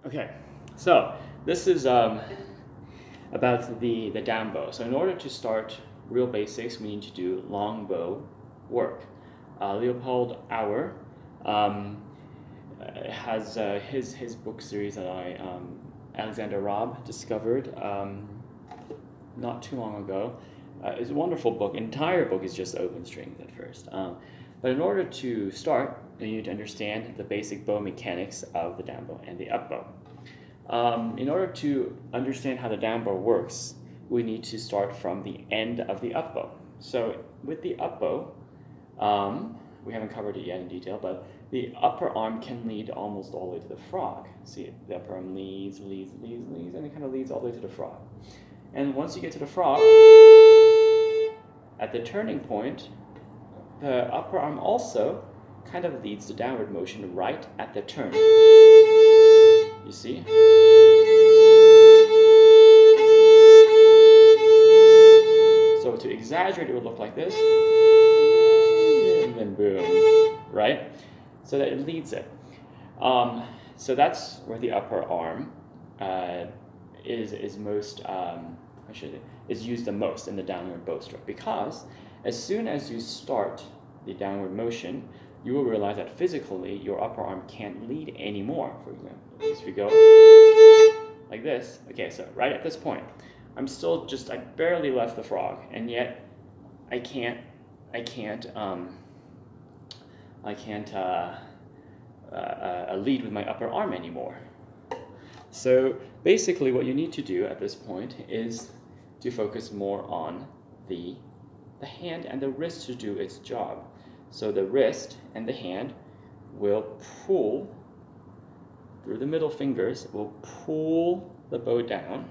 Okay, so this is about the down bow. So in order to start real basics, we need to do long bow work. Leopold Auer has his book series that Alexander Robb discovered not too long ago. It's a wonderful book. Entire book is just open strings at first. But in order to start, you need to understand the basic bow mechanics of the down bow and the up bow. In order to understand how the down bow works, we need to start from the end of the up bow. So with the up bow, we haven't covered it yet in detail, but the upper arm can lead almost all the way to the frog. See, the upper arm leads, and it kind of leads all the way to the frog. And once you get to the frog, at the turning point, the upper arm also kind of leads the downward motion right at the turn. You see? So to exaggerate, it would look like this. And then boom, right? So that it leads it. So that's where the upper arm is most, is used the most in the downward bow stroke, because as soon as you start the downward motion, you will realize that physically your upper arm can't lead anymore. For example, if you go like this, okay, so right at this point, I barely left the frog, and yet I can't lead with my upper arm anymore. So basically what you need to do at this point is to focus more on the hand and the wrist to do its job. So the wrist and the hand will pull through the middle fingers, will pull the bow down.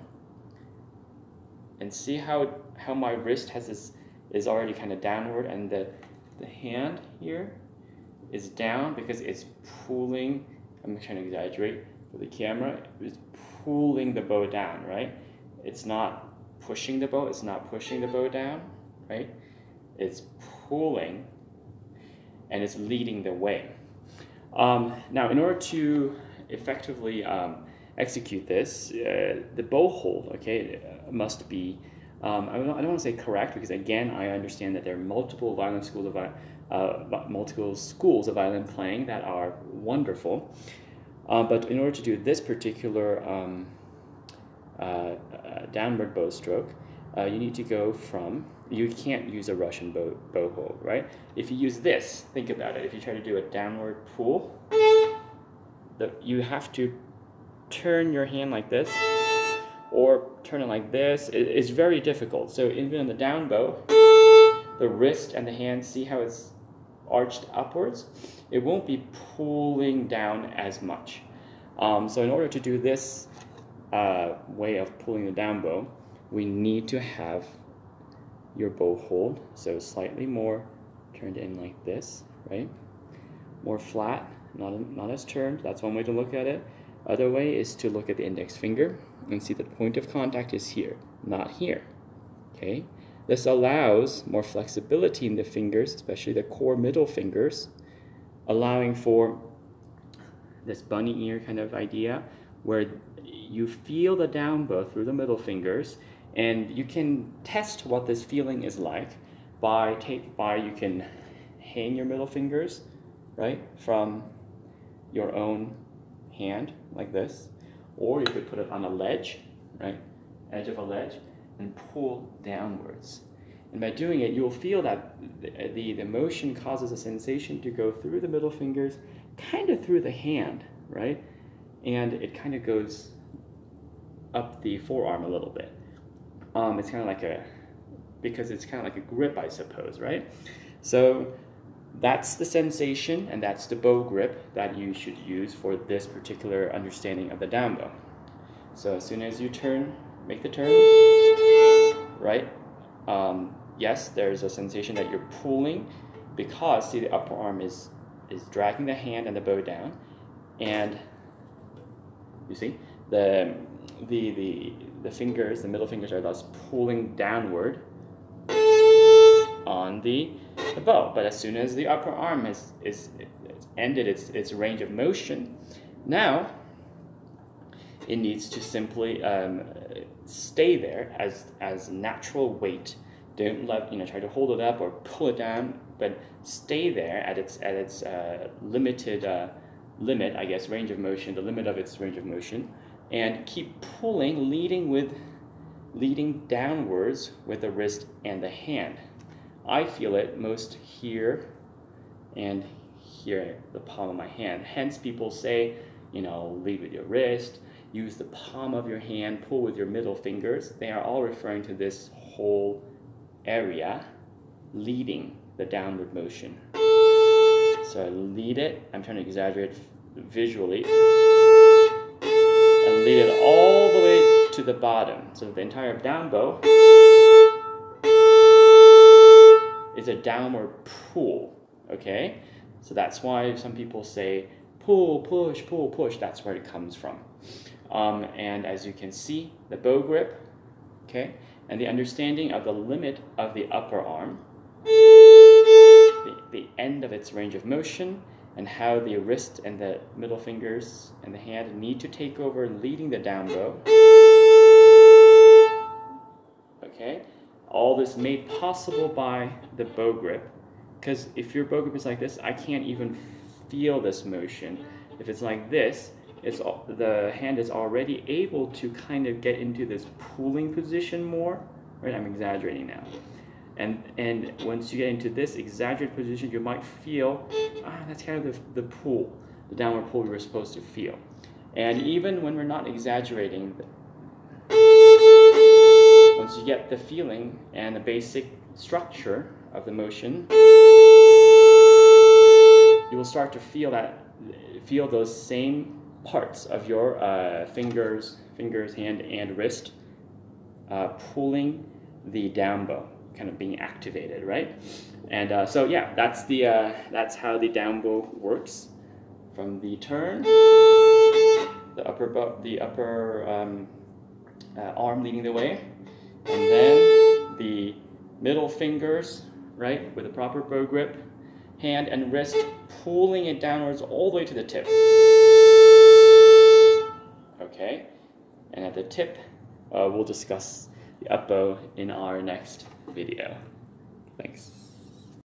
And see how my wrist is already kind of downward, and the hand here is down because it's pulling. I'm trying to exaggerate for the camera. It's pulling the bow down, right? It's not pushing the bow. It's not pushing the bow down, right? It's pulling, and it's leading the way. Now, in order to effectively execute this, the bow hold, okay, must be, I don't want to say correct, because again, I understand that there are multiple schools of violin playing that are wonderful. But in order to do this particular downward bow stroke, you need to go from, you can't use a Russian bow hold, right? If you use this, think about it. If you try to do a downward pull, you have to turn your hand like this, or turn it like this. It's very difficult. So even in the down bow, the wrist and the hand, see how it's arched upwards? It won't be pulling down as much. So in order to do this way of pulling the down bow, we need to have your bow hold, so slightly more turned in like this, right? More flat, not as turned. That's one way to look at it. Other way is to look at the index finger and see that the point of contact is here, not here, okay? This allows more flexibility in the fingers, especially the core middle fingers, allowing for this bunny ear kind of idea, where you feel the down bow through the middle fingers, and you can test what this feeling is like by you can hang your middle fingers, right, from your own hand like this, or you could put it on a ledge, right, edge of a ledge, and pull downwards. And by doing it, you'll feel that the motion causes a sensation to go through the middle fingers, kind of through the hand, right, and it kind of goes up the forearm a little bit. It's kind of like because it's kind of like a grip, I suppose, right? So that's the sensation, and that's the bow grip that you should use for this particular understanding of the down bow. So as soon as you make the turn, right? Yes, there's a sensation that you're pulling, because see, the upper arm is dragging the hand and the bow down, and you see the fingers, the middle fingers, are thus pulling downward on the bow. But as soon as the upper arm is ended its range of motion, now it needs to simply stay there as natural weight. Don't try to hold it up or pull it down, but stay there at its limited limit, I guess, range of motion, the limit of its range of motion, and keep pulling, leading downwards with the wrist and the hand. I feel it most here and here, the palm of my hand. Hence, people say, lead with your wrist, use the palm of your hand, pull with your middle fingers. They are all referring to this whole area, leading the downward motion. So I lead it, I'm trying to exaggerate visually, and lead it all the way to the bottom. So the entire down bow is a downward pull, okay? So that's why some people say pull, push, pull, push. That's where it comes from. And as you can see, the bow grip, okay, and the understanding of the limit of the upper arm, the end of its range of motion, and how the wrist and the middle fingers and the hand need to take over leading the down bow. Okay, all this made possible by the bow grip, because if your bow grip is like this, I can't even feel this motion. If it's like this, the hand is already able to kind of get into this pulling position more, right? I'm exaggerating now. And once you get into this exaggerated position, you might feel, that's kind of the pull, the downward pull we were supposed to feel. And even when we're not exaggerating, once you get the feeling and the basic structure of the motion, you will start to feel those same parts of your fingers, hand, and wrist pulling the down bow, kind of being activated, right? And so yeah, that's how the down bow works. From the turn, the upper arm leading the way, and then the middle fingers, right, with a proper bow grip, hand and wrist pulling it downwards all the way to the tip. Okay, and at the tip, we'll discuss the up bow in our next video. Thanks.